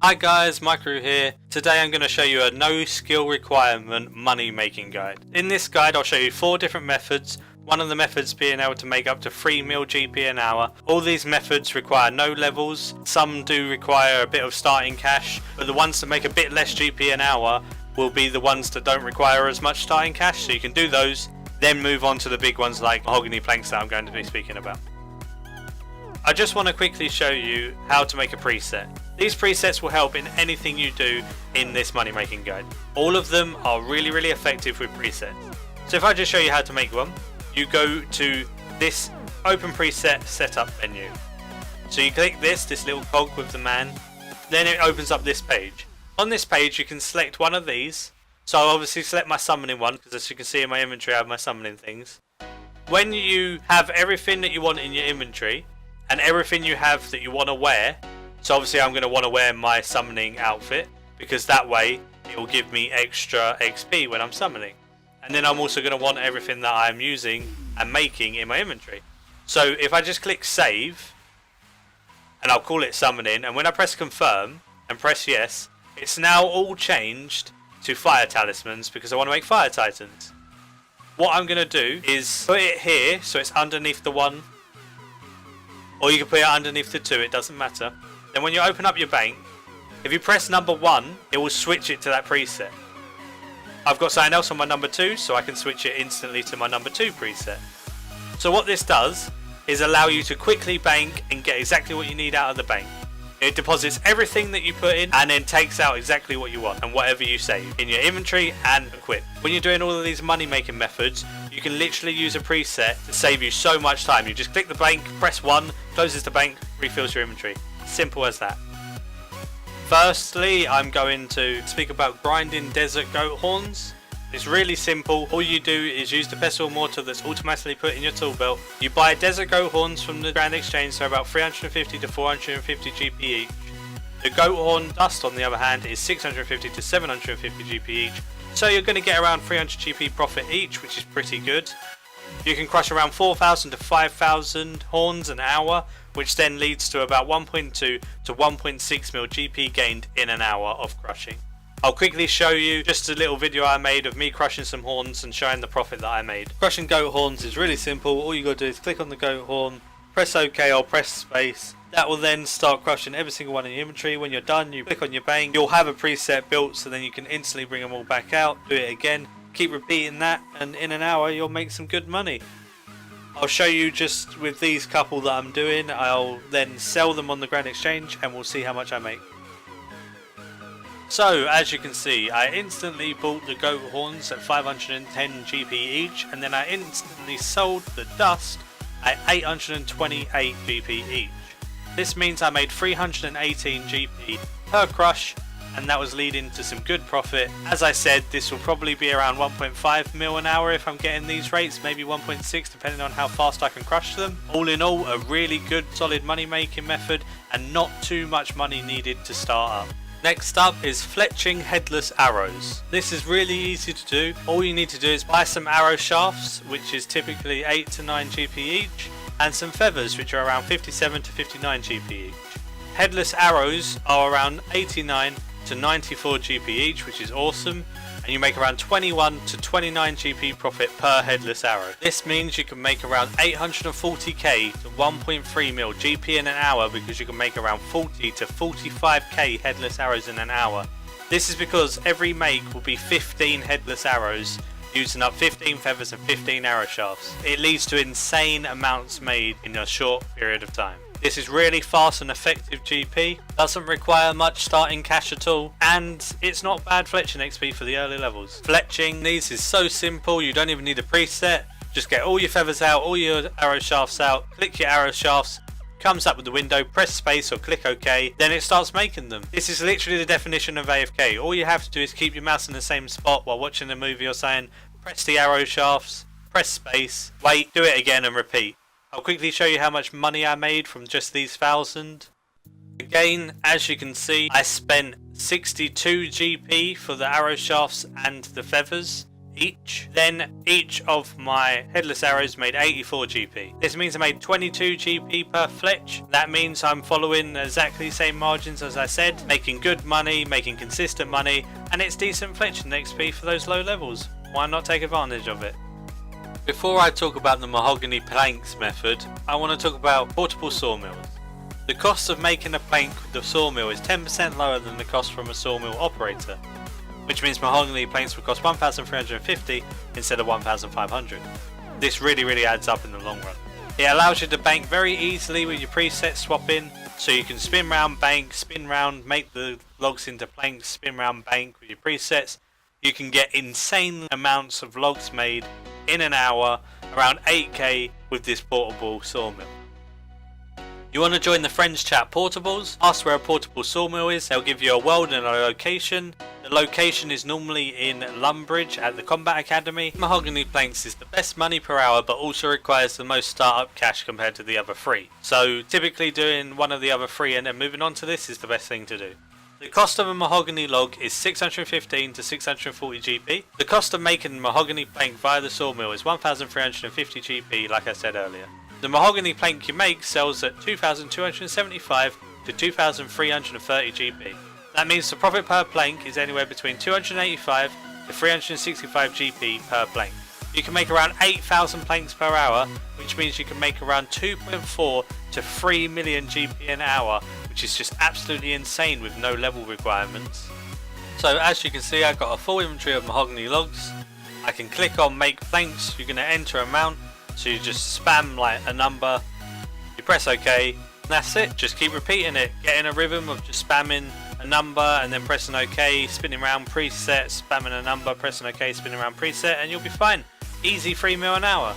Hi guys, Micro here. Today I'm going to show you a no skill requirement money making guide. In this guide I'll show you 4 different methods, one of the methods being able to make up to 3 mil GP an hour. All these methods require no levels, some do require a bit of starting cash, but the ones that make a bit less GP an hour will be the ones that don't require as much starting cash, so you can do those, then move on to the big ones like mahogany planks that I'm going to be speaking about. I just want to quickly show you how to make a preset. These presets will help in anything you do in this money making guide. All of them are really effective with presets. So if I just show you how to make one, you go to this open preset setup menu. So you click this little cog with the man, then it opens up this page. On this page you can select one of these. So I'll obviously select my summoning one, because as you can see in my inventory I have my summoning things. When you have everything that you want in your inventory, and everything you have that you want to wear, so obviously I'm going to want to wear my summoning outfit, because that way it will give me extra XP when I'm summoning. And then I'm also going to want everything that I'm using and making in my inventory. So if I just click save, and I'll call it summoning, and when I press confirm and press yes, it's now all changed to fire talismans, because I want to make fire titans. What I'm going to do is put it here so it's underneath the 1, or you can put it underneath the 2, it doesn't matter. Then when you open up your bank, if you press number 1, it will switch it to that preset. I've got something else on my number 2, so I can switch it instantly to my number 2 preset. So what this does is allow you to quickly bank and get exactly what you need out of the bank. It deposits everything that you put in and then takes out exactly what you want and whatever you save in your inventory and equip. When you're doing all of these money making methods, you can literally use a preset to save you so much time. You just click the bank, press 1, closes the bank, refills your inventory. Simple as that. Firstly, I'm going to speak about grinding desert goat horns. It's really simple. All you do is use the pestle mortar that's automatically put in your tool belt. You buy desert goat horns from the Grand Exchange, so about 350 to 450 GP each. The goat horn dust, on the other hand, is 650 to 750 GP each. So you're going to get around 300 GP profit each, which is pretty good. You can crush around 4,000 to 5,000 horns an hour, which then leads to about 1.2 to 1.6 mil GP gained in an hour of crushing. I'll quickly show you just a little video I made of me crushing some horns and showing the profit that I made. Crushing goat horns is really simple. All you got to do is click on the goat horn, press OK or press space. That will then start crushing every single one in your inventory. When you're done, you click on your bank. You'll have a preset built, so then you can instantly bring them all back out. Do it again. Keep repeating that, and in an hour you'll make some good money. I'll show you just with these couple that I'm doing. I'll then sell them on the Grand Exchange and we'll see how much I make. So as you can see, I instantly bought the goat horns at 510 GP each, and then I instantly sold the dust at 828 GP each. This means I made 318 GP per crush, and that was leading to some good profit. As I said, this will probably be around 1.5 mil an hour if I'm getting these rates, maybe 1.6 depending on how fast I can crush them. All in all, a really good solid money making method, and not too much money needed to start up. Next up is fletching headless arrows. This is really easy to do. All you need to do is buy some arrow shafts, which is typically 8 to 9 GP each, and some feathers, which are around 57 to 59 GP each. Headless arrows are around 89 to 94 GP each, which is awesome, and you make around 21 to 29 GP profit per headless arrow. This means you can make around 840k to 1.3 mil GP in an hour, because you can make around 40 to 45k headless arrows in an hour. This is because every make will be 15 headless arrows, using up 15 feathers and 15 arrow shafts. It leads to insane amounts made in a short period of time. This is really fast and effective GP, doesn't require much starting cash at all, and it's not bad fletching XP for the early levels. Fletching these is so simple, you don't even need a preset. Just get all your feathers out, all your arrow shafts out, click your arrow shafts, comes up with the window, press space or click OK, then it starts making them. This is literally the definition of AFK. All you have to do is keep your mouse in the same spot while watching a movie or saying, press the arrow shafts, press space, wait, do it again and repeat. I'll quickly show you how much money I made from just these 1,000. Again, as you can see, I spent 62 GP for the arrow shafts and the feathers. each. Then each of my headless arrows made 84 GP. This means I made 22 GP per fletch. That means I'm following exactly the same margins as I said, making good money, making consistent money, and it's decent fletching XP for those low levels. Why not take advantage of it? Before I talk about the mahogany planks method, I want to talk about portable sawmills. The cost of making a plank with the sawmill is 10% lower than the cost from a sawmill operator, which means mahogany planks will cost 1,350 instead of 1,500. This really adds up in the long run. It allows you to bank very easily with your preset swapping, so you can spin round, bank, spin round, make the logs into planks, spin round, bank with your presets. You can get insane amounts of logs made in an hour, around 8k with this portable sawmill. You want to join the Friends Chat Portables? Ask where a portable sawmill is, they'll give you a world and a location. The location is normally in Lumbridge at the Combat Academy. Mahogany planks is the best money per hour, but also requires the most startup cash compared to the other three. So typically doing one of the other three and then moving on to this is the best thing to do. The cost of a mahogany log is 615 to 640 GP. The cost of making a mahogany plank via the sawmill is 1,350 GP, like I said earlier. The mahogany plank you make sells at 2,275 to 2,330 GP. That means the profit per plank is anywhere between 285 to 365 GP per plank. You can make around 8,000 planks per hour, which means you can make around 2.4 to 3 million GP an hour, which is just absolutely insane with no level requirements. So as you can see, I've got a full inventory of mahogany logs. I can click on make planks. You're going to enter amount, so you just spam like a number, you press OK, and that's it. Just keep repeating it, get in a rhythm of just spamming a number and then pressing OK, spinning around preset, spamming a number, pressing OK, spinning around preset, and you'll be fine. Easy 3 mil an hour.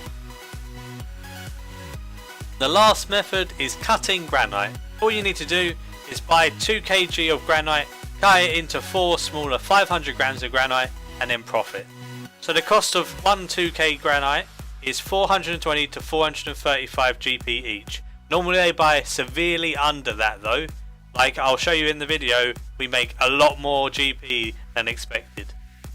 The last method is cutting granite. All you need to do is buy 2 kg of granite, cut it into 4 smaller 500 grams of granite, and then profit. So the cost of 1 2k granite is 420 to 435 GP each. Normally they buy severely under that though. Like I'll show you in the video, we make a lot more GP than expected.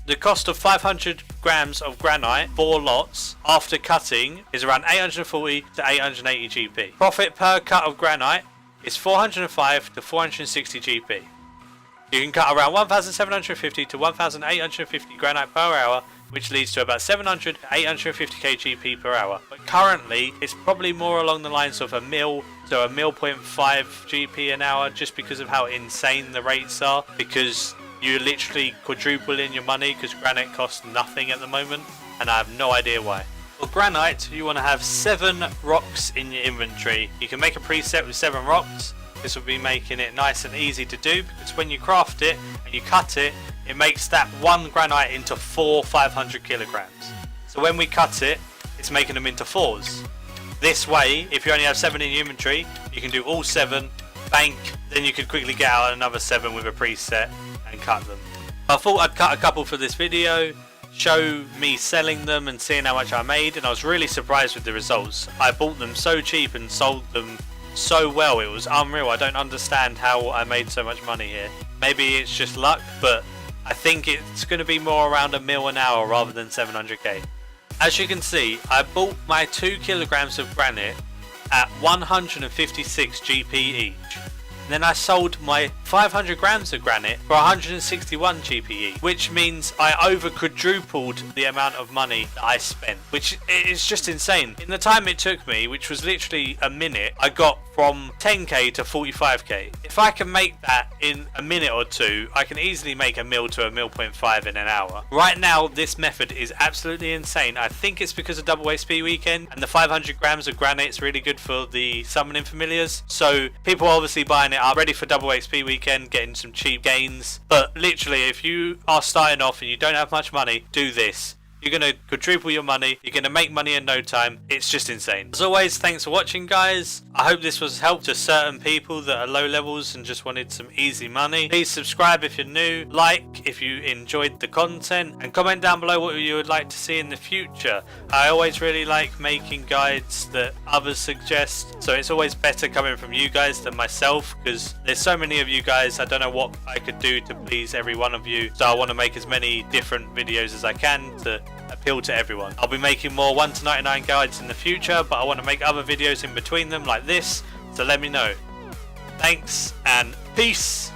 The cost of 500 grams of granite, 4 lots, after cutting is around 840 to 880 GP. Profit per cut of granite is 405 to 460 GP. You can cut around 1,750 to 1,850 granite per hour, which leads to about 700 to 850k GP per hour. But currently, it's probably more along the lines of a mil to a 0.5 GP an hour, just because of how insane the rates are. Because you're literally quadrupling your money, because granite costs nothing at the moment, and I have no idea why. For granite, you want to have 7 rocks in your inventory. You can make a preset with 7 rocks. This will be making it nice and easy to do, because when you craft it and you cut it, it makes that 1 granite into 4 500 kilograms. So when we cut it, it's making them into 4s. This way, if you only have 7 in your inventory, you can do all 7, bank, then you could quickly get out another 7 with a preset and cut them. I thought I'd cut a couple for this video, show me selling them and seeing how much I made, and I was really surprised with the results. I bought them so cheap and sold them so well, it was unreal. I don't understand how I made so much money here. Maybe it's just luck, but I think it's going to be more around a mil an hour rather than 700k. As you can see, I bought my 2 kilograms of granite at 156 GP each. Then I sold my 500 grams of granite for 161 GP each, which means I over quadrupled the amount of money that I spent, which is just insane. In the time it took me, which was literally a minute, I got from 10k to 45k. If I can make that in a minute or two, I can easily make a mil to a 0.5 in an hour. Right now, this method is absolutely insane. I think it's because of double XP weekend, and the 500 grams of granite is really good for the summoning familiars. So people are obviously buying it up, ready for double XP weekend, getting some cheap gains. But literally, if you are starting off and you don't have much money, do this. You're going to quadruple your money. You're going to make money in no time. It's just insane. As always, thanks for watching, guys. I hope this was help to certain people that are low levels and just wanted some easy money. Please subscribe if you're new, like if you enjoyed the content, and comment down below what you would like to see in the future. I always really like making guides that others suggest, so it's always better coming from you guys than myself, because there's so many of you guys. I don't know what I could do to please every one of you, so I want to make as many different videos as I can to appeal to everyone. I'll be making more 1 to 99 guides in the future, but I want to make other videos in between them like this, so let me know. Thanks and peace!